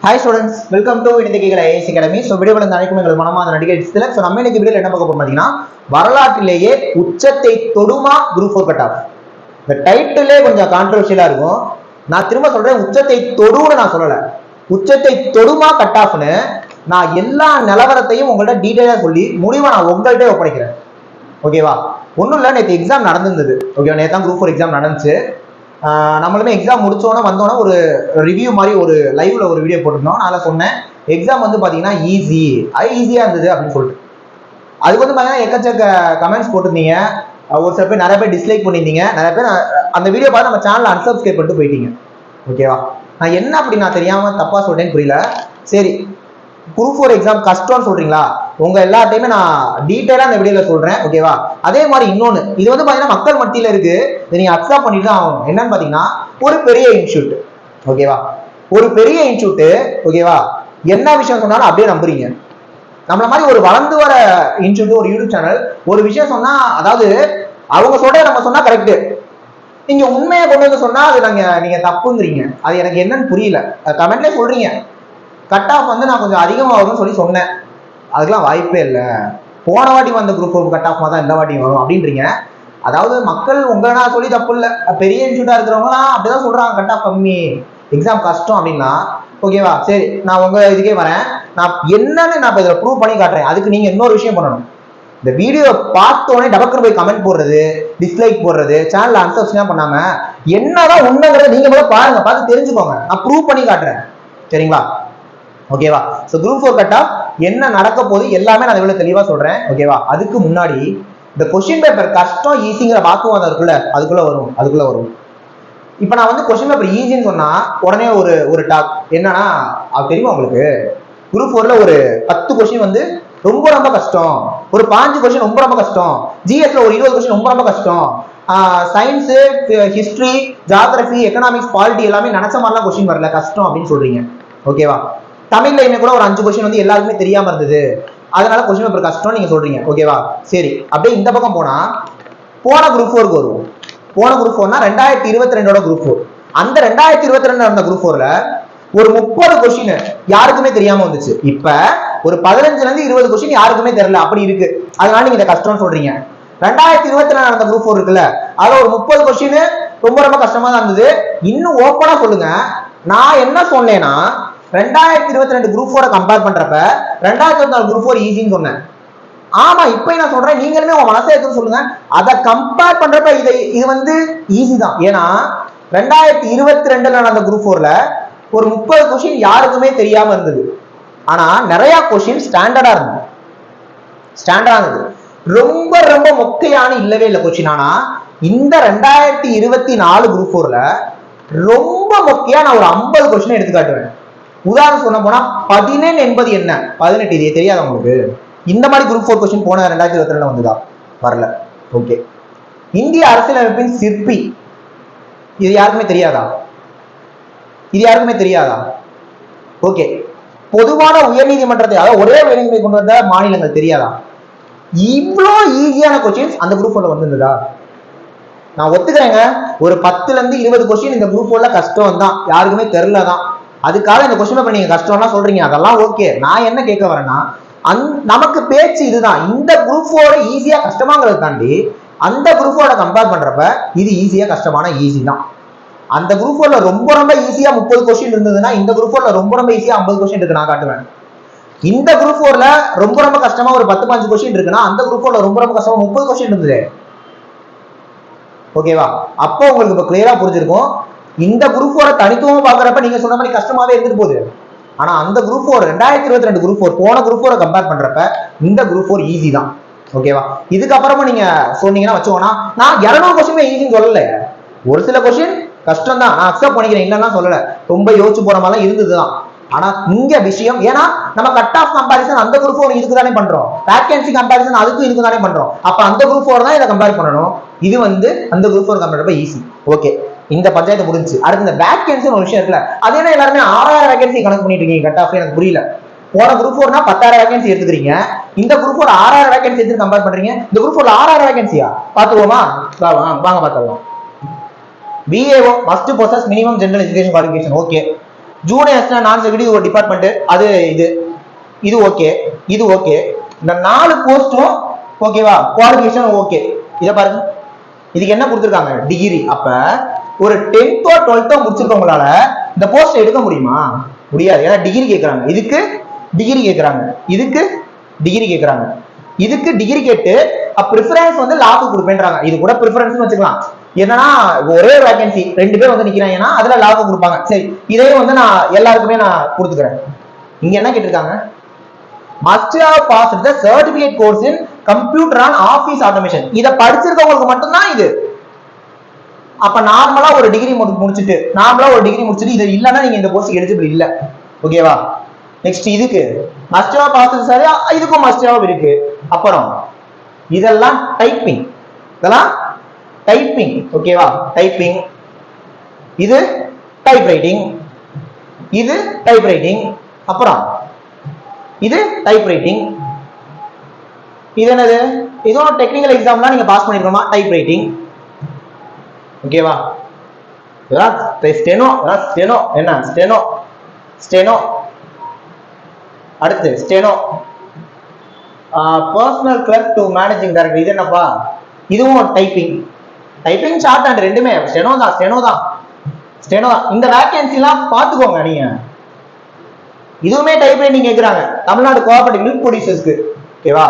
Hi students, welcome to இந்த கேட்கல IAS academy. So வீடியோவில் அனைக்கும் எங்கள் மனமாத நடிகை டிஸ்டில். ஸோ நம்ம இன்னைக்கு வீடியோவில் என்ன பார்க்க போறோம் பார்த்தீங்கன்னா, வரலாற்றிலேயே உச்சத்தை தொடுமா குரூப் 4 கட் ஆஃப். இந்த டைட்டிலே கொஞ்சம் கான்ட்ரவர்ஷியலா இருக்கும். நான் திரும்ப சொல்றேன், உச்சத்தை தொடுன்னு நான் சொல்லலை, உச்சத்தை தொடுமா கட் ஆஃப்னு நான் எல்லா நிலவரத்தையும் உங்கள்கிட்ட டீட்டெயிலாக சொல்லி முடிவை நான் உங்கள்கிட்ட ஒப்படைக்கிறேன். ஓகேவா? ஒன்றும் இல்லை, நேற்று எக்ஸாம் நடந்திருந்தது. ஓகேவா? நேற்று தான் குரூப் 4 எக்ஸாம் நடந்துச்சு. நம்மளுமே எக்ஸாம் முடிச்சோன்னா வந்தோன்னா ஒரு ரிவ்யூ மாதிரி ஒரு லைவ்ல ஒரு வீடியோ போட்டிருந்தோம். நான் சொன்னேன் எக்ஸாம் வந்து பார்த்தீங்கன்னா ஈஸியாக இருந்தது அப்படின்னு சொல்லிட்டு. அதுக்கு வந்து பார்த்தீங்கன்னா எக்கச்சக்க கமெண்ட்ஸ் போட்டிருந்தீங்க. ஒரு சில பேர் நிறைய பேர் டிஸ்லைக் பண்ணியிருந்தீங்க. நிறைய பேர் அந்த வீடியோ பார்த்து நம்ம சேனலை அன்சப்ஸ்கிரைப் பண்ணிட்டு போயிட்டீங்க. ஓகேவா? நான் என்ன அப்படி நான் தெரியாமல் தப்பாக சொல்றேன்னு புரியல. சரி, குரூப் 4 எக்ஸாம் கஷ்டம்னு சொல்றீங்களா? உங்க எல்லாத்தையுமே நான் டீட்டெயிலா இந்த வீடியோல சொல்றேன். ஓகேவா? அதே மாதிரி இன்னொன்னு, இது வந்து பாத்தீங்கன்னா மக்கள் மத்தியில இருக்கு, இதை நீங்க அக்செப்ட் பண்ணிட்டு தான் ஆகணும். என்னன்னு பாத்தீங்கன்னா, ஒரு பெரிய இன்ஸ்டியூட். ஓகேவா? ஒரு பெரிய இன்ஸ்டியூட். ஓகேவா? என்ன விஷயம் சொன்னாலும் அப்படியே நம்புறீங்க. நம்மள மாதிரி ஒரு வளர்ந்து வர இன்ஸ்டியூட், ஒரு யூடியூப் சேனல் ஒரு விஷயம் சொன்னா, அதாவது அவங்க சொல்ற நம்ம சொன்னா கரெக்ட், நீங்க உண்மையை கொண்டு வந்து சொன்னா அது நீங்க தப்புங்கிறீங்க. அது எனக்கு என்னன்னு புரியல. கமெண்ட்ல சொல்றீங்க கட் ஆஃப் வந்து நான் கொஞ்சம் அதிகமாக வரும்னு சொல்லி சொன்னேன். அதுக்கெல்லாம் வாய்ப்பே இல்லை. போன வாட்டி வந்த குரூப் 4 கட் ஆஃப் தான் இந்த வாட்டி வரும் அப்படின்றீங்க. அதாவது மக்கள் உங்களா சொல்லி தப்பு இல்லை, பெரிய இன்ஸ்டியூட்டா இருக்கிறவங்களாம் அப்படிதான் சொல்றாங்க கட் ஆஃப் கம்மி, எக்ஸாம் கஷ்டம் அப்படின்னா. ஓகேவா? சரி, நான் உங்க இதுக்கே வரேன். நான் என்னன்னு நான் இதில் ப்ரூவ் பண்ணி காட்டுறேன். அதுக்கு நீங்க இன்னொரு விஷயம் பண்ணணும். இந்த வீடியோ பார்த்தோன்னே டபக்குன்னு போய் கமெண்ட் போடுறது, டிஸ்லைக் போடுறது, சேனல் அன்சப்ஸ்கிரைப் பண்ணாம என்னதான் உண்மைங்கிறத நீங்க கூட பாருங்க, பார்த்து தெரிஞ்சுக்கோங்க. நான் ப்ரூவ் பண்ணி காட்டுறேன். சரிங்களா? ஓகேவா? ஸோ குரூப் 4 கட் ஆஃப் என்ன நடக்க போது எல்லாமே நான் இவ்வளவு தெளிவா சொல்றேன். ஓகேவா? அதுக்கு முன்னாடி இந்த கொஸ்டின் பேப்பர் கஷ்டம் ஈஸிங்கிற வாக்குவாதம் இருக்குல்ல, அதுக்குள்ள வரும். இப்ப நான் வந்து கொஸ்டின் பேப்பர் ஈஸின்னு சொன்னா உடனே ஒரு டாக் என்னன்னா, அது தெரியுமா உங்களுக்கு? குரூப் 4ல ஒரு 10 கொஸ்டின் வந்து ரொம்ப ரொம்ப கஷ்டம், ஒரு 5 கொஸ்டின் ரொம்ப ரொம்ப கஷ்டம், ஜிஎஸ்ல ஒரு 20 கொஸ்டின் ரொம்ப ரொம்ப கஷ்டம், science, history, geography, economics, polity எல்லாமே நினைச்ச மாதிரிலாம் கொஸ்டின் வரல, கஷ்டம் அப்படின்னு சொல்றீங்க. ஓகேவா? தமிழ்ல இன்னும் கூட ஒரு 5 கொஸ்டின் வந்து எல்லாருக்குமே தெரியாம இருந்தது, அதனால கொஸ்டின் பேப்பர் கஷ்டம் நீங்க சொல்றீங்க. ஓகேவா? சரி, அப்படியே இந்த பக்கம் போனா போன குரூப் 4க்கு வருவோம். போன குரூப் 4னா 2022 குரூப் 4. அந்த 2022 நடந்த குரூப் 4ல ஒரு 30 கொஸ்டின் யாருக்குமே தெரியாம வந்துச்சு. இப்ப ஒரு 15ல இருந்து 20 கொஸ்டின் யாருக்குமே தெரியல, அப்படி இருக்கு. அதனால நீங்க இதை கஷ்டம்னு சொல்றீங்க. 2024 நடந்த குரூப் 4 இருக்குல்ல, அதுல ஒரு 30 கொஸ்டின் ரொம்ப ரொம்ப கஷ்டமா தான் இருந்தது. இன்னும் ஓப்பனா சொல்லுங்க, நான் என்ன சொன்னேன்னா 2022 குரூப் 4 கம்பேர் பண்றப்ப 2024 குரூப் 4 ஈஸின்னு சொன்னேன். ஆமா, இப்ப நான் சொல்றேன், நீங்களுமே உங்க மனசை எடுத்து சொல்லுங்க. அதை கம்பேர் பண்றப்ப இது வந்து ஈஸி தான். ஏன்னா 2022 நடந்த குரூப் 4ல ஒரு 30 கொஸ்டின் யாருக்குமே தெரியாம இருந்தது. ஆனா நிறைய கொஸ்டின் ஸ்டாண்டர்டா இருந்தது. ரொம்ப ரொம்ப மொக்கையான இல்லவே இல்லை கொஸ்டின். ஆனா இந்த 2024 குரூப் 4ல ரொம்ப மொக்கையா நான் ஒரு 50 கொஸ்டின் எடுத்து காட்டுவேன். உதாரணம் சொன்ன போனா 17 என்பது என்ன? 18 இது தெரியாத உங்களுக்கு? இந்த மாதிரி குரூப் 4 கொஸ்டின் போன 2022 வந்துதா? வரல. ஓகே. இந்திய அரசியலமைப்பின் சிற்பி, இது யாருக்குமே தெரியாதா? ஓகே. பொதுவான உயர்நீதிமன்றத்தை, அதாவது ஒரே உயர்நீதிமன்றம் கொண்டு வந்த மாநிலங்கள் தெரியாதா? இவ்வளோ ஈஸியான கொஸ்டின்ஸ் அந்த குரூப் 4ல வந்திருந்ததா? நான் ஒத்துக்கிறேங்க, ஒரு 10ல இருந்து 20 கொஸ்டின் இந்த குரூப் 4ல கஷ்டம் தான், யாருக்குமே தெரியலதான். அதுக்காக இந்த கொஸ்டின் பேப்பர் நீங்க கஷ்டம்லாம் சொல்றீங்க, அதெல்லாம் ஓகே. நான் என்ன கேட்க வரேன்னா, நமக்கு பேச்சு இதுதான். இந்த குரூப் 4 ஈஸியா கஷ்டமாங்கிறத தாண்டி அந்த குரூப் 4 கம்பேர் பண்றப்ப இது ஈஸியா கஷ்டமான ஈஸி தான். அந்த குரூப் 4ல ரொம்ப ரொம்ப ஈஸியா 30 கொஸ்டின் இருந்ததுன்னா இந்த குரூப் 4ல ரொம்ப ரொம்ப ஈஸியா 50 கொஸ்டின் இருக்கு, நான் காட்டுவேன். இந்த குரூப் 4ல ரொம்ப ரொம்ப கஷ்டமா ஒரு 10-15 கொஸ்டின் இருக்குன்னா அந்த குரூப் 4ல ரொம்ப ரொம்ப கஷ்டமா 30 கொஸ்டின் இருந்தது. ஓகேவா? அப்போ உங்களுக்கு இப்ப கிளியரா புரிஞ்சிருக்கும். இந்த குரூப் 4 தனித்துவம் பாக்குறப்ப நீங்க சொன்ன மாதிரி கஷ்டமாவே இருந்துட்டு போகுது. ஆனா அந்த குரூப் 4 2022 குரூப் 4 போன குரூப் 4 கம்பேர் பண்றப்ப இந்த குரூப் 4 ஈஸி தான். ஓகேவா? இதுக்கப்புறமா நீங்க சொன்னீங்கன்னா வச்சுக்கோனா, நான் 200 கொஸ்டின் ஈஸின்னு சொல்லல. ஒரு சில கொஸ்டின் கஷ்டம் தான், நான் அக்செப்ட் பண்ணிக்கிறேன், இல்லைன்னா சொல்லல. ரொம்ப யோசிச்சு போற மாதிரிலாம் இருந்ததுதான். ஆனா இங்க விஷயம், ஏன்னா நம்ம கட் ஆஃப் கம்பாரிசன் அந்த குரூப் 4 இதுக்கு தானே பண்றோம், வேகன்சி கம்பாரிசன் அதுக்கும் இதுக்கு தானே பண்றோம். அப்ப அந்த குரூப் 4 தான் இதை கம்பேர் பண்ணணும். இது வந்து அந்த குரூப் 4 கம்பேர் பண்றப்ப ஈஸி. ஓகே, இந்த பஞ்சாயத்து முடிஞ்சு. அடுத்து இந்த வேகன்சி ஒரு விஷயம் இருக்குல்ல, அது என்ன எல்லாருமே 6000 வேகன்சி கணக்கு பண்ணிட்டு இருக்கீங்க கட் ஆஃப்? எனக்கு புரியல. போன குரூப் 4னா 10,000 வேகன்சி எடுத்துக்கிறீங்க, இந்த குரூப் 4 6000 வேகன்சி எடுத்து கம்பேர் பண்றீங்க. இந்த குரூப் 4 6000 வேகன்சியா? பாத்துவோமா? வாங்க பாத்துக்கலாம். BAO must possess minimum general education qualification. Okay, ஜூனியர்ஸ்னா நான் செக்யூரிட்டி ஒரு டிபார்ட்மெண்ட், அது இது இது ஓகே, இது ஓகே. இந்த 4 போஸ்டும் ஓகேவா, குவாலிஃபிகேஷன் ஓகே. இத பாருங்க, இதுக்கு என்ன கொடுத்துருக்காங்க, டிகிரி. அப்ப ஒரு 10th or 12th முடிச்சிருக்கவங்களால இந்த போஸ்ட் எடுக்க முடியுமா? முடியாது. ஏன்னா டிகிரி கேட்கறாங்க, இதுக்கு டிகிரி கேட்கறாங்க, இதுக்கு டிகிரி கேட்கறாங்க, இதுக்கு டிகிரி கேட்டு ப்ரிஃபரன்ஸ் வந்து லாக்கு கொடுப்பேன்றாங்க. இது கூட ப்ரிஃபரன்ஸ் வச்சுக்கலாம். என்னன்னா ஒரே வேகன்சி 2 பேர் வந்து நிக்கிறாங்கன்னா அதுல லாக்கு கொடுப்பாங்க. சரி, இதையும் வந்து நான் எல்லாருக்குமே நான் கொடுத்துக்கிறேன். இங்க என்ன கேட்டிருக்காங்க, must have passed the certificate course in computer and office automation. இத படிச்சிருக்கவங்களுக்கு மட்டும் தான் இது. அப்ப நார்மலா ஒரு டிகிரி முடிச்சிட்டு இது இல்லனா நீங்க இந்த போஸ்ட்க்கு எலிஜிபிள் இல்ல. ஓகேவா? நெக்ஸ்ட் இதுக்கு must have passed, சரி, இதுக்கும் must have இருக்கு. அப்புறம் இதெல்லாம் டைப்பிங், இதெல்லாம் டைப்பிங். ஓகேவா? டைப்பிங், இது டைப் ரைட்டிங், இது டைப் ரைட்டிங், அப்புறம் இது டைப் ரைட்டிங். இது என்னது, இதுவும் டெக்னிக்கல் எக்ஸாம்லாம் நீங்க பாஸ் பண்ணிருக்கோமா, டைப் ரைட்டிங். ஓகேவா? இதெல்லாம் ஸ்டெனோ, ஸ்டெனோ என்ன, ஸ்டெனோ ஸ்டெனோ. அடுத்து steno, personal clerk to managing director. இது என்னப்பா, இதுவும் டைப்பிங். டைப்பிங் ஷார்ட் ஹேண்ட் ரெண்டுமே ஸ்டெனோ தான், ஸ்டெனோ தான், ஸ்டெனோ தான். இந்த வேகன்சிலாம் பாத்துக்கோங்க நீங்க. இதுவுமே டைப் ரைட்டிங் கேக்குறாங்க, தமிழ்நாடு கோஆபரேட்டிவ் மில்க் ப்ரொடியூசர்ஸ்க்கு. ஓகேவா?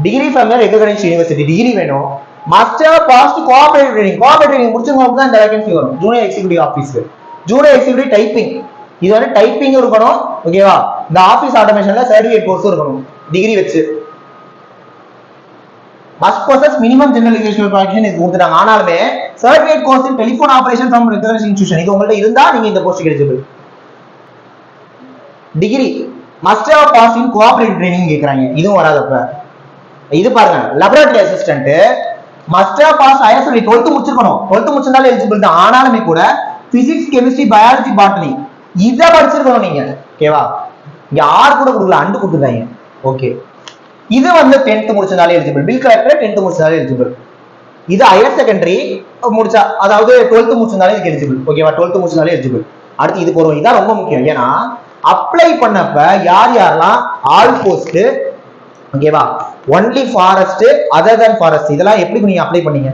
Degree from recognised university, degree வேணும். Must have passed cooperative training, cooperative training முடிச்சவங்களுக்கு தான் இந்த வேகன்சி வரும். ஜூனியர் எக்ஸிகியூட்டிவ் ஆபீஸ்க்கு, ஜூனியர் எக்ஸிகியூட்டிவ் டைப்பிங், இது வந்து டைப்பிங் இருக்கணும். ஓகேவா? இந்த ஆபீஸ் ஆட்டோமேஷன்ல சர்டிஃபிகேட் கோர்ஸ் இருக்கணும், டிகிரி வச்சு. Must possess minimum general educational qualification இது கொடுத்துட்டாங்க. ஆனாலுமே certificate course in telephone operation from recognised institution, இது உங்கள்ட்ட இருந்தா நீங்க இந்த போஸ்ட்க்கு eligible. Degree must have pass in cooperative training கேக்குறாங்க, இதுவும் வராதப்ப. இது பாருங்க, laboratory assistant must have pass ISO 12th முடிச்சிருக்கணும், 12th முடிச்சிருந்தாலே எலிஜிபிள் தான். ஆனாலுமே கூட பிசிக்ஸ், கெமிஸ்ட்ரி, பயாலஜி, பாட்டனி இத படிச்சிருக்கணும் நீங்க. ஓகேவா? இங்க ஆர் கூட கொடுக்கல, அண்டு கொடுத்துருக்காங்க. ஓகே, இது வந்து 10th முடிச்சிருந்தாலே எலிஜிபிள். பில் கலெக்டர் 10th முடிச்சிருந்தாலே எலிஜிபிள். இது ஹையர் செகண்டரி முடிச்சா, அதாவது 12th முடிச்சிருந்தாலே இதுக்கு எலிஜிபிள். ஓகேவா? 12th முடிச்சிருந்தாலே eligible. அடுத்து இதுக்கு வரும், இதான் ரொம்ப முக்கியம். ஏன்னா அப்ளை பண்ணப்ப யார் யாரெல்லாம் ஆல் போஸ்ட், ஓகேவா, only forest, other than forest, இதெல்லாம் எப்படி நீங்க அப்ளை பண்ணீங்க,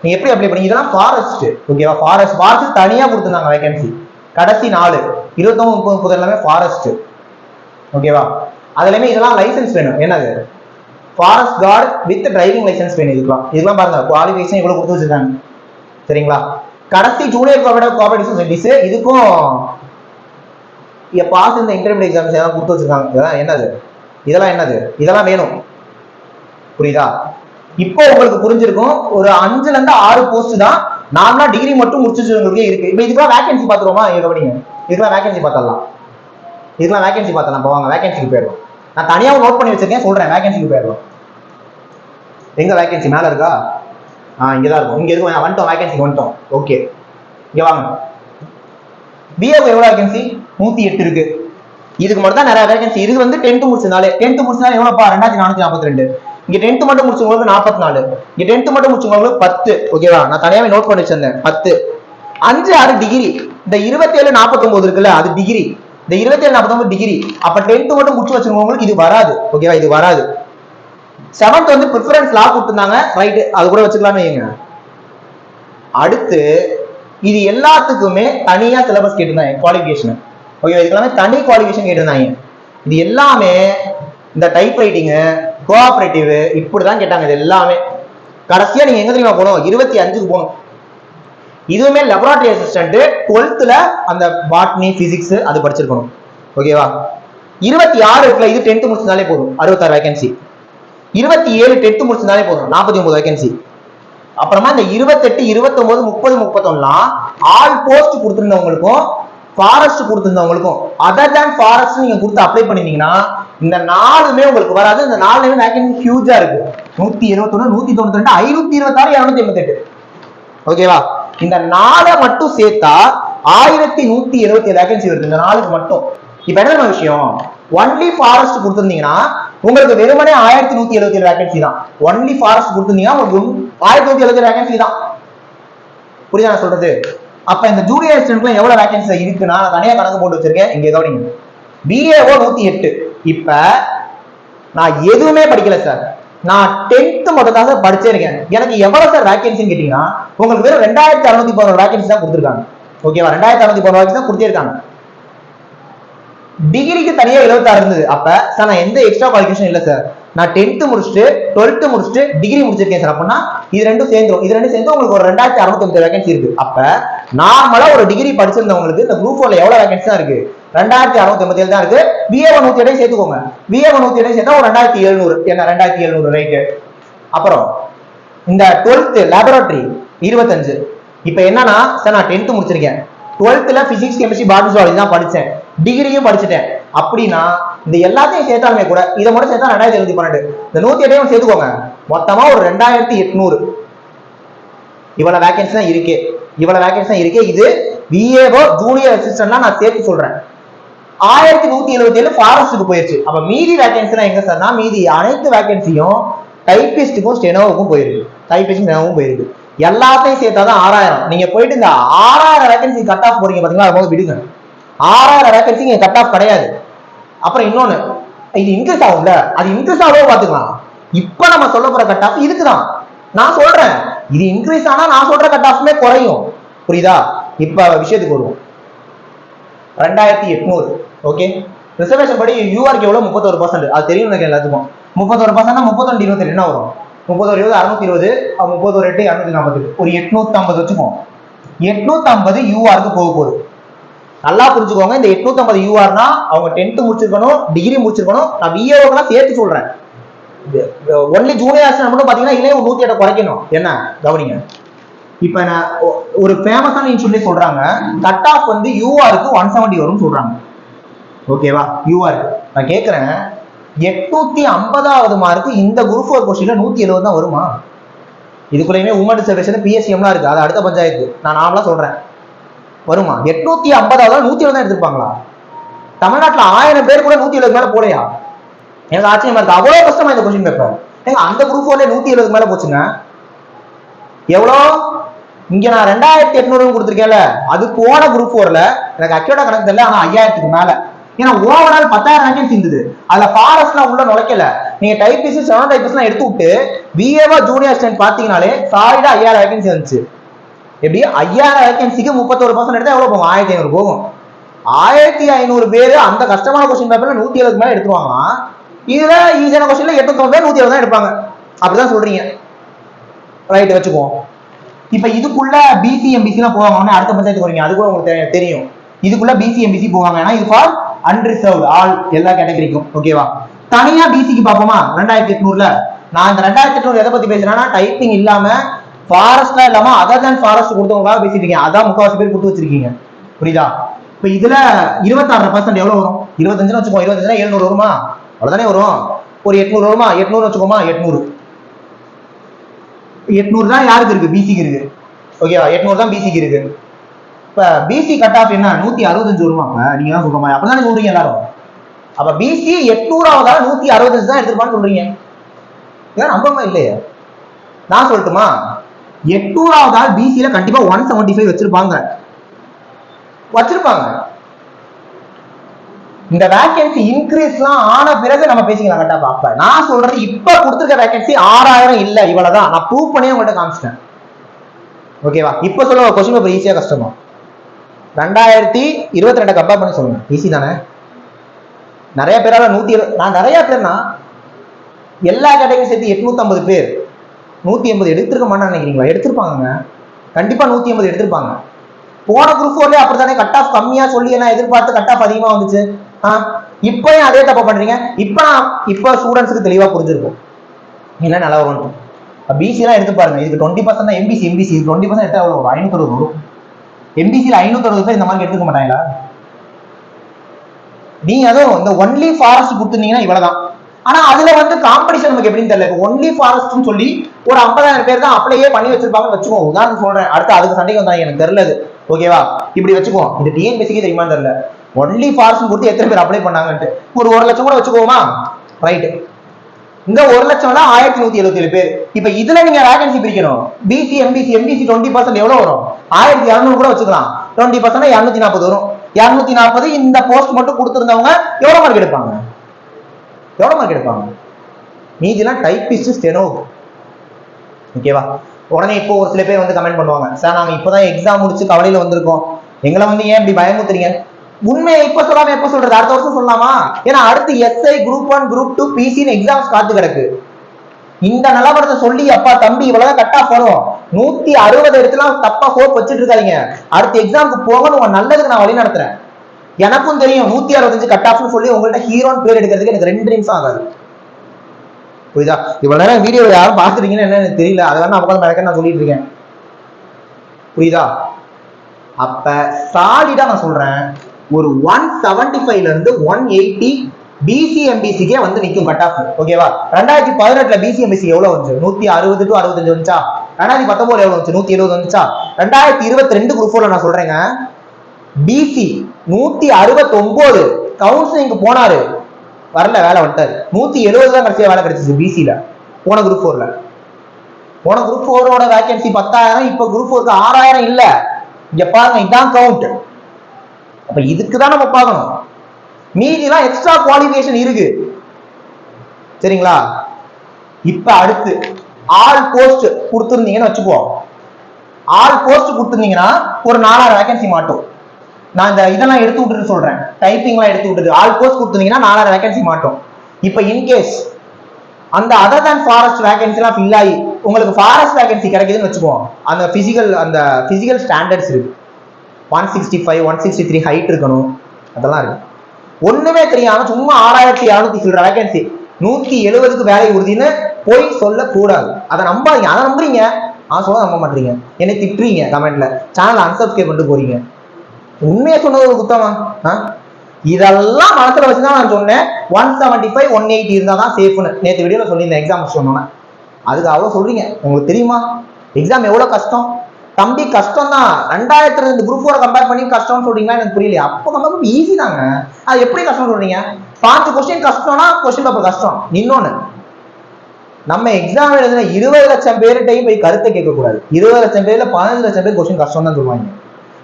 நீங்க எப்படி அப்ளை பண்ணீங்க? இதெல்லாம் ஃபாரஸ்ட். ஓகேவா? ஃபாரஸ்ட் தனியா கொடுத்திருந்தாங்க வேகன்சி. கடைசி 4 29 30 30 எல்லாமே ஃபாரஸ்ட். ஓகேவா? அதுலயுமே இதெல்லாம் லைசென்ஸ் வேணும். என்னது, forest guard with driving licence வேணும். இதெல்லாம் பாருங்க, குவாலிஃபிகேஷன் இவ்வளவு கொடுத்து வச்சிருக்காங்க. சரிங்களா? கடைசி ஜூனியர் கோஆபரேட்டிவ் சொசைட்டிஸ், இதுக்கும் பாஸ் இந்த இன்டர்மீடியட் எக்ஸாம்ஸ் எல்லாம் கொடுத்து வச்சிருக்காங்க. இதெல்லாம் என்னது, இதெல்லாம் என்னது, இதெல்லாம் வேணும். புரியுதா? இப்போ உங்களுக்கு புரிஞ்சிருக்கும். ஒரு 5ல இருந்து 6 போஸ்ட் தான் நார்மலா டிகிரி மட்டும் முடிச்சிருக்கவங்களுக்கே இருக்கு. இப்போ இதுக்கெல்லாம் வேகன்சி பாத்துருவோமா? இதுக்கெல்லாம் வேகன்சி பார்த்தலாம், இதுக்கெல்லாம் வேகன்சி பார்த்தலாம். போவாங்க, வேகன்சிக்கு போயிடலாம். நான் தனியாக நோட் பண்ணி வச்சிருக்கேன், சொல்றேன். வேகன்சிக்கு போயிடலாம். எங்க வேகன்சி மேல இருக்கா? இங்கதான் இருக்கும். இங்க இருக்கும், வந்துட்டோம், வேகன்சிக்கு வந்துட்டோம். ஓகே, இங்க வாங்க. பிஏக்கு எவ்வளவு வேகன்சி? 108 இருக்கு. இதுக்கு மட்டும் தான் நிறைய வேகன்சி. இது வந்து 10th முடிச்சிருந்தாலே எவ்வளவுப்பா? 2442. இங்க 10th மட்டும் முடிச்சவங்களுக்கு 44, இங்க 10th மட்டும் முடிச்சவங்களுக்கு 10. ஓகேவா? நான் தனியாவே நோட் பண்ணி வச்சிருந்தேன். 10 5 6 டிகிரி. இந்த 27 49 இருக்குல்ல, அது டிகிரி. இந்த 27 49 டிகிரி. அப்ப 10th மட்டும் முடிச்சு வச்சிருக்கவங்களுக்கு இது வராது. ஓகேவா? இது வராது. 7th வந்து பிரெஃபரன்ஸ் லா கொடுத்திருந்தாங்க, ரைட், அது கூட வச்சுக்கலாம்னு வைங்க. அடுத்து இது எல்லாத்துக்குமே தனியா சிலபஸ் கேட்டிருந்தாங்க, குவாலிஃபிகேஷன். ஓகே, இதுக்கெல்லாமே தனி குவாலிஃபிகேஷன் கேட்டிருந்தாங்க. இது எல்லாமே இந்த டைப் ரைட்டிங், கோஆபரேட்டிவ் இப்படிதான் கேட்டாங்க. இது எல்லாமே கடைசியா நீங்க எங்க தெரியுமா போகணும்? 25க்கு போகணும். இதுவுமே லேபரட்டரி அசிஸ்டன்ட் 12th அந்த பாட்னி, பிசிக்ஸ் அது படிச்சிருக்கணும். ஓகேவா? 26 இருக்குல்ல, இது 10th முடிச்சிருந்தாலே போதும், 66 வேகன்சி. 27 10th முடிச்சிருந்தாலே போதும், 49 வேகன்சி. அப்புறமா இந்த 28 29 30 31 ஆல் போஸ்ட் கொடுத்திருந்தவங்களுக்கும் ஃபாரஸ்ட் கொடுத்திருந்தவங்களுக்கும், அதர் தேன் ஃபாரஸ்ட் நீங்க கொடுத்து அப்ளை பண்ணிருந்தீங்கன்னா இந்த 4மே உங்களுக்கு வராது. இந்த 4மே வேகன்சி ஹியூஜா இருக்கு. 171 192 526 288. ஓகேவா? இந்த 4 மட்டும் சேர்த்தா 1177 வேகன்சி வருது இந்த 4க்கு மட்டும். இப்ப என்ன விஷயம், ஒன்லி ஃபாரஸ்ட் கொடுத்திருந்தீங்கன்னா உங்களுக்கு வெறுமனே 1177 வேகன்சி தான். ஒன்லி ஃபாரஸ்ட் கொடுத்திருந்தீங்கன்னா உங்களுக்கு 1177 வேகன்சி தான். புரியுதா நான் சொல்றது? அப்ப இந்த ஜூனியர் அசிஸ்டன்ட்ல எவ்வளவு வேகன்சி இருக்குன்னா நான் தனியா கணக்கு போட்டு வச்சிருக்கேன். இங்க கவனிங்க. பிஏஓ 108. இப்ப நான் எதுவுமே படிக்கல சார், நான் 10th மட்டும் தான் சார் படிச்சிருக்கேன். எனக்கு எவ்வளவு சார் வேகன்சின்னு கேட்டீங்கன்னா உங்களுக்கு வெறும் 2611 வேகன்சி தான் கொடுத்துருக்காங்க. ஓகேவா, 2611 வேகன்சி தான் கொடுத்திருக்காங்க. டிகிரிக்கு தனியா 76 இருந்தது. அப்ப சார் நான் எந்த எக்ஸ்ட்ரா குவாலிஃபிகேஷன் இல்ல சார், நான் 10th முடிச்சுட்டு 12th முடிச்சுட்டு டிகிரி முடிச்சிருக்கேன் சார். அப்படின்னா இது ரெண்டும் சேர்ந்து உங்களுக்கு ஒரு 2650 வேகன்சி இருக்கு. அப்ப நார்மலா ஒரு டிகிரி படிச்சிருந்தவங்களுக்கு இந்த குரூப் 4ல எவ்வளவு வேகன்சி தான் இருக்கு? 2657 தான் இருக்கு. பிஏ 108 சேர்த்துக்கோங்க. பிஏ 108 சேர்த்தா ஒரு 2700. என்ன 2700 ரைட்டு. அப்புறம் இந்த 12th லேபரேட்டரி 25. இப்ப என்னன்னா சார் நான் 10th முடிச்சிருக்கேன், 12th physics chemistry botany zoology தான் படிச்சேன், டிகிரியும் படிச்சுட்டேன். அப்படின்னா இந்த எல்லாத்தையும் சேர்த்தாலுமே கூட இதை மட்டும் சேர்த்தா 2712. இந்த 108 சேர்த்துக்கோங்க, மொத்தமா ஒரு 2800. இவ்வளவு வேகன்சி தான் இருக்கு, இவ்வளவு வேகன்சி தான் இருக்கு. இது விஏஓ ஜூனியர் அசிஸ்டன்ட்லாம் நான் சேர்த்து சொல்றேன். 1177 ஃபாரஸ்ட்டுக்கு போயிருச்சு. அப்ப மீதி வேகன்சி எங்க சார்னா மீதி அனைத்து வேகன்சியும் டைபிஸ்டுக்கும் ஸ்டெனோவுக்கும் போயிருக்கு. டைபிஸ்ட் ஸ்டெனோவும் போயிருக்கு. எல்லாத்தையும் சேர்த்தாதான் 6000. நீங்க போயிட்டு இந்த 6000 வேகன்சி கட் ஆஃப் போறீங்க பாத்தீங்களா, அதை போது விடுங்க. 6000 வேகன்சி இங்க கட் ஆஃப் கிடையாது. அப்புறம் இன்னொன்னு, இது இன்க்ரீஸ் ஆகும்ல, அது இன்க்ரீஸ் ஆகவே பாத்துக்கலாம். இப்ப நம்ம சொல்ல போற கட் ஆஃப் இதுக்குதான் நான் சொல்றேன். இது இன்க்ரீஸ் ஆனா நான் சொல்ற கட் ஆஃப்மே குறையும். புரியுதா? இப்ப விஷயத்துக்கு வருவோம். 2800. ஓகே, ரிசர்வேஷன் படி யூஆருக்கு எவ்வளவு? 31%. அது தெரியும் எனக்கு எல்லாத்துக்கும். 31% 32 22 என்ன வரும்? 31 20 620, 31 8 240, ஒரு 850 வச்சுக்கோம். 850 யூஆருக்கு போக போகுது. நல்லா புரிஞ்சுக்கோங்க. இந்த 850 யூஆர்னா அவங்க 10th முடிச்சிருக்கணும், டிகிரி முடிச்சிருக்கணும். நான் பிஏஓக்கெல்லாம் சேர்த்து சொல்றேன். ஒன்லி ஜூனியர் அசிஸ்டன்ட் மட்டும் பாத்தீங்கன்னா இல்லையே 108 குறைக்கணும். என்ன கவனிங்க. இப்ப நான் ஒரு ஃபேமஸான இன்ஸ்டியூட்ல சொல்றாங்க கட் ஆஃப் வந்து யூஆருக்கு 170 வரும்னு சொல்றாங்க. ஓகேவா? யூஆருக்கு நான் கேட்கிறேன், 850வது மார்க் இந்த குரூப் 4 கொஸ்டின்ல 170 தான் வருமா? இதுக்குள்ளேயுமே உமன் ரிசர்வேஷன் பிஎஸ்சிஎம்லாம் இருக்கு, அது அடுத்த பஞ்சாயத்து. நான் நார்மலா சொல்றேன், வருமா? 850வது 170 தான் எடுத்திருப்பாங்களா? தமிழ்நாட்டுல 1000 பேர் கூட 170 மேல போலையா? எனக்கு ஆச்சரியமா இருக்கு. அவ்வளவு கஷ்டமா இந்த கொஸ்டின் பேப்பர். அந்த குரூப் 4ல 170 மேல போச்சுங்க. எவ்வளோ? இங்க நான் 2800 கொடுத்துருக்கேன்ல, அது போன குரூப் 4ல எனக்கு அக்யூரேட்டா கணக்கு தெரியல, ஆனா 5000க்கு மேல. ஏன்னா ஓவரால் 10,000 வேகன்சி இருந்தது. அதுல ஃபாரஸ்ட்லாம் உள்ள நுழைக்கல. நீங்க டைபிஸ்ட் 7 டைபிஸ்ட்லாம் எடுத்து விட்டு பிஏவா ஜூனியர் அசிஸ்டன்ட் பாத்தீங்கனாலே சாலிடா 5000 வேகன்சி வந்துச்சு. எப்படி 5000 வேகன்சிக்கு 31% எடுத்தா எவ்வளவு போகும்? 1500 போகும். 1500 பேரு அந்த கஷ்டமான கொஸ்டின் பேப்பர்ல 170 மேல எடுத்துருவாங்களாம். இதுல ஈஸியான கொஸ்டின்ல 890 பேர் 170 தான் எடுப்பாங்க. அப்படிதான் சொல்றீங்க. ரைட், வச்சுக்குவோம். இப்ப இதுக்குள்ள பிசி எம்பிசி எல்லாம் போவாங்க. அடுத்த பஞ்சாயத்து போறீங்க, அது கூட உங்களுக்கு தெரியும். இதுக்குள்ள பிசி எம்பிசி போவாங்க. ஏன்னா இது ஃபார் அன்ரிசர்வ்ட் ஆல், எல்லா கேட்டகரிக்கும். ஓகேவா? தனியா பிசிக்கு பாப்போமா? 2800ல நான் இந்த 2800 எதை பத்தி பேசுறேன்னா டைப்பிங் இல்லாம ஃபாரஸ்ட்லாம் இல்லாம அதர் தேன் ஃபாரஸ்ட் கொடுத்தவங்களாக பேசிட்டு இருக்கீங்க. அதான் 3/4 பேர் கொடுத்து வச்சிருக்கீங்க. புரியுதா? இப்ப இதுல 26% எவ்வளவு வரும்? 25 வச்சுக்கோ. 25 700 வருமா? அவ்வளவுதானே வரும். ஒரு 800 வருமா? 800 வச்சுக்கோமா. 800 தான் யாருக்கு இருக்கு? பிசிக்கு இருக்கு. ஓகேவா? 800 தான் பிசிக்கு இருக்கு. இப்ப பிசி கட் ஆஃப் என்ன? 165 வருமா? நீங்க தான் சொல்ற மாதிரி அப்பதானே சொல்றீங்க எல்லாரும். அப்ப பிசி 800வது 165 தான் எடுத்துருப்பான்னு சொல்றீங்க. ஏன் நம்பமா இல்லையே? நான் சொல்லட்டுமா? 800வது பிசில கண்டிப்பா 175 வச்சிருப்பாங்க. இந்த வேகன்சி இன்க்ரீஸ்லாம் ஆன பிறகு நம்ம பேசிக்கலாம் கட் ஆஃப். அப்ப நான் சொல்றது இப்ப கொடுத்துருக்க வேகன்சி 6000 இல்ல, இவ்வளவுதான். நான் ப்ரூவ் பண்ணி உங்கள்கிட்ட காமிச்சிட்டேன். ஓகேவா? இப்ப சொல்லுங்க, கொஸ்டின் பேப்பர் ஈஸியா கஷ்டமா? 2022 கம்பேர் பண்ணி சொல்லுங்க. ஈஸி தானே? நிறைய பேரால 170, நான் நிறைய பேர்னா எல்லா கேட்டகரியும் சேர்த்து 850 பேர் 180 எடுத்திருக்க மாட்டான்னு நினைக்கிறீங்களா? எடுத்திருப்பாங்க, கண்டிப்பா 180 எடுத்திருப்பாங்க. போன குரூப் 4லயே அப்படித்தானே கட் ஆஃப் கம்மியா சொல்லி என்ன எதிர்பார்த்து கட் ஆஃப் அதிகமா வந்துச்சு. இப்பயும் அதே தப்ப பண்றீங்க. இப்ப ஸ்டூடெண்ட்ஸுக்கு தெளிவா புரிஞ்சிருக்கும் என்ன நல்லா வரும். பிசி எல்லாம் எடுத்து பாருங்க. இதுக்கு 20% தான் எம்பிசி. 20% எடுத்தா எவ்வளவு வரும்? 560 வரும். எம்பிசியில் 560 பேர் இந்த மாதிரி எடுத்துக்க மாட்டாங்களா? நீங்க அதுவும் இந்த ஒன்லி ஃபாரஸ்ட் கொடுத்துருந்தீங்கன்னா இவ்வளவுதான். ஆனா அதுல வந்து காம்படிஷன் நமக்கு எப்படின்னு தெரியல. ஒன்லி ஃபாரஸ்ட்னு சொல்லி ஒரு 50,000 பேர் தான் அப்ளையே பண்ணி வச்சிருப்பாங்கன்னு வச்சுக்கோங்க. உதாரணம் சொல்றேன். அடுத்து அதுக்கு சண்டைக்கு வந்தாங்க, எனக்கு தெரியல. ஓகேவா? இப்படி வச்சுக்கோ. இது டிஎன்பிசிக்கு தெரியுமான்னு தெரியல. ஒன்லி ஃபாரஸ்ட் கொடுத்து எத்தனை பேர் அப்ளை பண்ணாங்கன்ட்டு ஒரு 1 லட்சம் கூட வச்சுக்கோமா? ரைட்டு. இந்த 1,00,000 1177 பேர். இப்ப இதுல நீங்க வேகன்சி பிரிக்கணும். பிசி எம்பிசி 20% எவ்வளவு வரும்? 1200 கூட வச்சுக்கலாம். 20% 240 வரும். 240 இந்த போஸ்ட் மட்டும் கொடுத்திருந்தவங்க எவ்வளவு மார்க் எடுப்பாங்க? மீதிலாம் டைப்பிஸ்ட், ஸ்டெனோ. ஓகேவா? உடனே இப்போ ஒரு சில பேர் வந்து கமெண்ட் பண்ணுவாங்க, சார் நாங்க இப்பதான் எக்ஸாம் முடிச்சு கவலையில வந்திருக்கோம், எங்களை வந்து ஏன் இப்படி பயமுத்துறீங்க? உண்மையை இப்ப சொல்லாம எப்ப சொல்றது? அடுத்த வருஷம் சொல்லலாமா? ஏன்னா அடுத்து எஸ்ஐ, குரூப் 1, குரூப் 2, பிசின்னு எக்ஸாம்ஸ் காத்து கிடக்கு. இந்த நிலவரத்தை சொல்லி அப்பா தம்பி இவ்வளவுதான் கட் ஆஃப் வரும், 160 இடத்துல தப்பா ஹோப் வச்சுட்டு இருக்காதீங்க, அடுத்த எக்ஸாமுக்கு போகணும், உங்க நல்லதுக்கு நான் வழி நடத்துறேன். எனக்கும் தெரியும் 165 கட் ஆஃப்னு சொல்லி உங்கள்ட்ட ஹீரோன்னு பேர் எடுக்கிறதுக்கு எனக்கு 2 நிமிஷம் ஆகாது. புரியுதா? இவ்வளவு நேரம் வீடியோ யாரும் பாத்துட்டீங்கன்னு என்ன எனக்கு தெரியல, அதெல்லாம் நான் சொல்லிட்டு இருக்கேன். புரியுதா? அப்ப சாலிடா நான் சொல்றேன், ஒரு 175ல இருந்து 180 பிசி எம்பிசிக்கே வந்து நிக்கும் கட் ஆஃப். ஓகேவா? 2018ல பிசி எம்பிசி எவ்வளவு வந்துச்சு? 160 to 65 வந்துச்சா? 2019 எவ்வளவு வந்துச்சு? 170 வந்துச்சா? 2022 குரூப் 4ல நான் சொல்றேங்க, பிசி 169 கவுன்சிலிங் போனாரு, வரல, வேலை வந்துட்டாரு. 170 தான் கடைசியா வேலை கிடைச்சிச்சு பிசில. போன குரூப் 4ல குரூப் 4ஓட வேகன்சி 10,000, இப்ப குரூப் 4க்கு 6,000 இல்ல. இங்க பாருங்க, இதான் கவுண்ட். அப்ப இதுக்குதான் நம்ம பார்க்கணும். மீதிலாம் எக்ஸ்ட்ரா குவாலிஃபிகேஷன் இருக்கு. சரிங்களா? இப்ப அடுத்து ஆல் போஸ்ட் கொடுத்துருந்தீங்கன்னு வச்சுக்கோ. ஆல் போஸ்ட் கொடுத்துருந்தீங்கன்னா ஒரு 4,000 வேகன்சி மாட்டோம். நான் இந்த இதெல்லாம் எடுத்து விட்டுட்டு சொல்றேன், டைப்பிங்லாம் எடுத்து விட்டுட்டு ஆல் போஸ்ட் கொடுத்துருந்தீங்கன்னா 4,000 வேகன்சி மாட்டோம். இப்ப இன்கேஸ் அந்த அதர் தேன் ஃபாரஸ்ட் வேகன்சிலாம் ஃபில் ஆகி உங்களுக்கு ஃபாரஸ்ட் வேகன்சி கிடைக்குதுன்னு வச்சுக்குவோம், அந்த பிசிக்கல் ஸ்டாண்டர்ட்ஸ் இருக்கு, 165, 163 ஹைட் இருக்கணும், அதெல்லாம் இருக்கு. ஒண்ணுமே தெரியாம சும்மா 6,200 சில்லற வேகன்சி, 170க்கு வேலை உறுதின்னு போய் சொல்லக்கூடாது. அதை நம்பாதீங்க. அதை நம்புறீங்க, சொல்ல நம்ப மாட்டீங்க, என்னை திட்டுறீங்க கமெண்ட்ல, சேனல் அன்சப்ஸ்கிரைப் பண்ணிட்டு போறீங்க. உண்மையை சொன்னது ஒரு குத்தமா? இதெல்லாம் மனசுல வச்சுதான் நான் சொன்னேன் 175, 180 இருந்தாதான் சேஃப்னு. நேற்று வீடியோல சொல்லியிருந்தேன் எக்ஸாம் சொன்னோன்னே. அதுக்கு அவ்வளவு சொல்றீங்க. உங்களுக்கு தெரியுமா எக்ஸாம் எவ்வளவு கஷ்டம்? தம்பி கஷ்டம் தான். 2002 குரூப் 4 கம்பேர் பண்ணி கஷ்டம்னு சொல்றீங்களா? எனக்கு புரியல. அப்போ கம்பேர் ஈஸி தாங்க. அது எப்படி கஷ்டம் சொல்றீங்க? 5 கொஸ்டின் கஷ்டம்னா கொஸ்டின் பேப்பர் கஷ்டம். இன்னொன்னு, நம்ம எக்ஸாம் எழுதுன 20 லட்சம் பேர்கிட்டையும் போய் கருத்தை கேட்க கூடாது. 20 லட்சம் பேர்ல 15 லட்சம் பேர் கொஸ்டின் கஷ்டம் தான் சொல்லுவாங்க.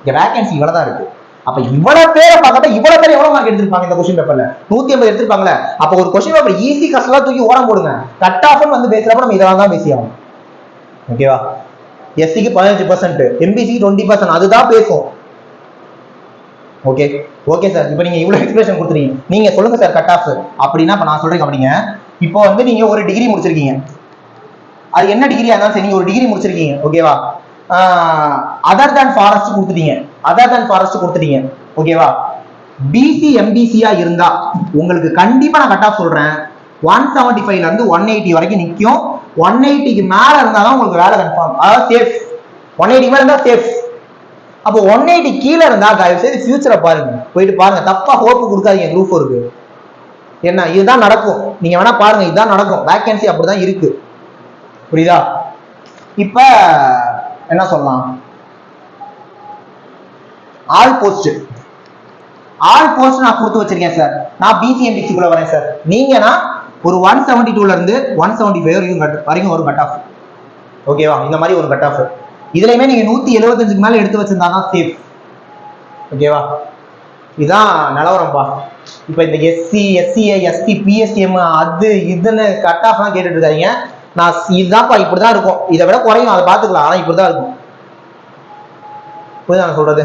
இங்க வேகன்சி இவ்வளவுதான் இருக்கு. அப்ப இவ்வளவு பேரை பார்த்தா இவ்வளவு பேர் எவ்வளவு மார்க் எடுத்திருப்பாங்க இந்த கொஸ்டின் பேப்பர்ல? 180 எடுத்திருப்பாங்கல்ல. அப்ப ஒரு கொஸ்டின் பேப்பர் ஈஸி கஷ்டம் தூக்கி ஓரம் போடுங்க. கட் ஆஃப்னு வந்து பேசுறப்ப நம்ம இதெல்லாம் தான் பேசியாகும். ஓகேவா? எஸ்சிக்கு 15%, எம்பிசிக்கு 20%, அதுதான் பேசும். ஓகே சார், இப்போ நீங்க இவ்வளவு எக்ஸ்பிரஷன் கொடுத்துறீங்க, நீங்க சொல்லுங்க சார் கட் ஆஃப் அப்படின்னா. இப்ப நான் சொல்றேன் அப்படிங்க, இப்போ வந்து நீங்க ஒரு டிகிரி முடிச்சிருக்கீங்க, அது என்ன டிகிரியா இருந்தாலும் சரி, நீங்க ஒரு டிகிரி முடிச்சிருக்கீங்க. ஓகேவா? அதர் தேன் ஃபாரஸ்ட் கொடுத்துட்டீங்க. ஓகேவா? பிசி எம்பிசியா இருந்தா உங்களுக்கு கண்டிப்பா நான் கட் ஆஃப் சொல்றேன், 175ல இருந்து 180 வரைக்கும் நிக்கும். 180க்கு மேல இருந்தாதான் உங்களுக்கு வேலை கன்ஃபார்ம், அதாவது சேஃப். 180 மேல இருந்தா சேஃப். அப்போ 180 கீழே இருந்தா தயவு செய்து ஃபியூச்சரை பாருங்க, போயிட்டு பாருங்க. தப்பா ஹோப் கொடுக்காதீங்க குரூப் 4க்கு. என்ன இதுதான் நடக்கும், நீங்க வேணா பாருங்க, இதுதான் நடக்கும். வேகன்சி அப்படிதான் இருக்கு. புரியுதா? இப்ப என்ன சொல்லலாம், ஆல் போஸ்ட் நான் கொடுத்து வச்சிருக்கேன் சார். நான் பிசிஎம்பிசிக்குள்ள வரேன் சார். நீங்கன்னா ஒரு 172ல இருந்து 175 வரைக்கும் ஒரு கட் ஆஃப். ஓகேவா? இந்த மாதிரி ஒரு கட் ஆஃப். இதுலயுமே நீங்க 175க்கு மேல எடுத்து வச்சிருந்தாதான் சேஃப். ஓகேவா? இதுதான் நிலவரம்பா. இப்ப இந்த எஸ்சி, எஸ்சிஐ, எஸ்டி, பிஎஸ்டிஎம் அது இதுன்னு கட் ஆஃப்லாம் கேட்டுட்டு இருக்காங்க. நான் இதுதான்ப்பா, இப்படிதான் இருக்கும், இதை விட குறையும், அதை பார்த்துக்கலாம், ஆனா இப்படிதான் இருக்கும். புரியுதா நான் சொல்றது?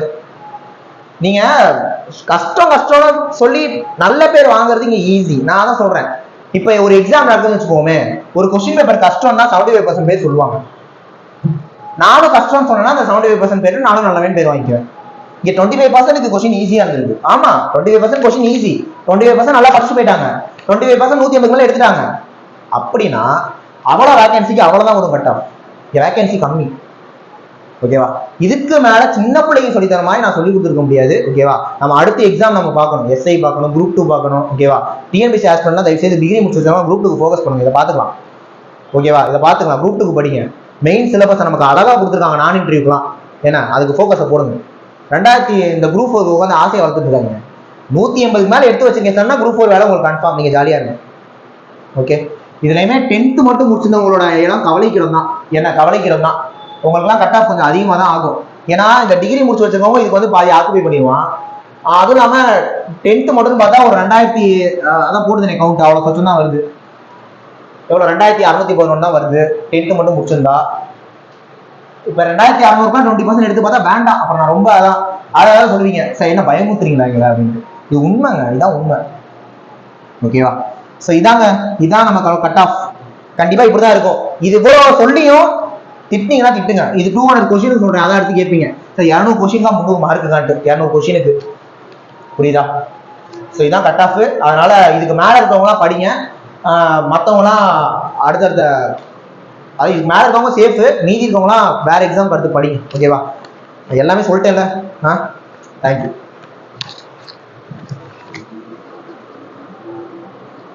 நீங்க கஷ்டம் சொல்லி நல்ல பேர் வாங்குறது இங்க ஈஸி. நான் தான் சொல்றேன். இப்ப ஒரு எக்ஸாம் நடக்குதுன்னு வச்சுக்கோமே, ஒரு கொஸ்டின் பேப்பர் கஷ்டம்னா 75% பேர் சொல்லுவாங்க. நானும் கஷ்டம் சொன்னா அந்த 75% பேர் நானும் நல்லவன் பேர் வாங்கிக்குவேன். இங்க 25% கொஸ்டின் ஈஸியா இருந்திருக்கு. ஆமா, 25% கொஸ்டின் ஈஸி, 25% நல்லா படிச்சு போயிட்டாங்க, 25% 180 மேல எடுத்துட்டாங்க. அப்படின்னா அவ்வளவு வேகன்சிக்கு அவ்வளவுதான் ஒரு கட் ஆஃப். வேகன்சி கம்மி. ஓகேவா? இதுக்கு மேல சின்ன பிள்ளைங்க சொல்லித்தர மாதிரி நான் சொல்லி கொடுத்துருக்க முடியாது. ஓகேவா? நம்ம அடுத்த எக்ஸாம் நம்ம பார்க்கணும், எஸ்ஐ பார்க்கணும், குரூப் 2 பார்க்கணும். ஓகேவா? டிஎன்பிசி ஆஸ்பிரண்ட்னா தயவு செய்து டிகிரி முடிச்சிருக்காங்க, குரூப் 2க்கு ஃபோக்கஸ் பண்ணுங்க. இதை பார்த்துக்கலாம். ஓகேவா? இதை பார்த்துக்கலாம், குரூப் 2க்கு படிங்க. மெயின் சிலபஸ் நமக்கு அழகா கொடுத்துருக்காங்க, நான் இன்டர்வியூலாம். ஏன்னா அதுக்கு ஃபோக்கஸை போடுங்க. இந்த குரூப் 4 உட்காந்து ஆசையை வளர்த்துட்டு இருக்காங்க. 180 மேல எடுத்து வச்சுருக்கேன் குரூப் 4 வேலை உங்களுக்கு கன்ஃபார்ம், நீங்க ஜாலியா இருங்க. ஓகே, இதுலையுமே 10th மட்டும் முடிச்சிருந்தவங்களோட இடம் கவலைக்கிடம் தான், என்ன கவலைக்கிடம் தான். உங்களுக்குலாம் கட் ஆஃப் கொஞ்சம் அதிகமாக தான் ஆகும். ஏன்னா இந்த டிகிரி முடிச்சு வச்சிருக்கவங்க இதுக்கு வந்து பாதி ஆக்குபை பண்ணிடுவான். அதுவும் இல்லாமல் 10th மட்டும் பார்த்தா ஒரு 2000 அதான் போடுதுனே கவுண்ட், அவ்வளோ கொஞ்சம் தான் வருது. எவ்வளோ 2611 தான் வருது 10th மட்டும் முடிச்சிருந்தா. இப்போ 2600 20% எடுத்து பார்த்தா வேண்டாம். அப்புறம் நான் ரொம்ப அதான் சொல்லுவீங்க, சார் என்ன பயமுத்துறீங்களா இங்கே அப்படின்ட்டு. இது உண்மைங்க, இதான் உண்மை. ஓகேவா? ஸோ இதான் நம்ம கட் ஆஃப். கண்டிப்பாக இப்படி தான் இருக்கும். இது இவ்வளோ சொல்லியும் திட்டிங்கன்னா திட்டுங்க. இது 200 கொஸ்டின் சொல்றேன், அதான் எடுத்து கேட்பீங்க. சார் 200 கொஸ்டின் தான் 300 மார்க்கு காட்டு, 200 கொஸ்டினுக்கு. புரியுதா? ஸோ இதான் கட் ஆஃப். அதனால இதுக்கு மேலே இருக்கவங்களாம் படிங்க, மற்றவங்களாம் அடுத்தடுத்த இதுக்கு மேலே இருக்கவங்க சேஃபு, மீதி இருக்கவங்களாம் வேற எக்ஸாம் பார்த்து படிங்க. ஓகேவா? எல்லாமே சொல்லிட்டேன்ல. தேங்க்யூ.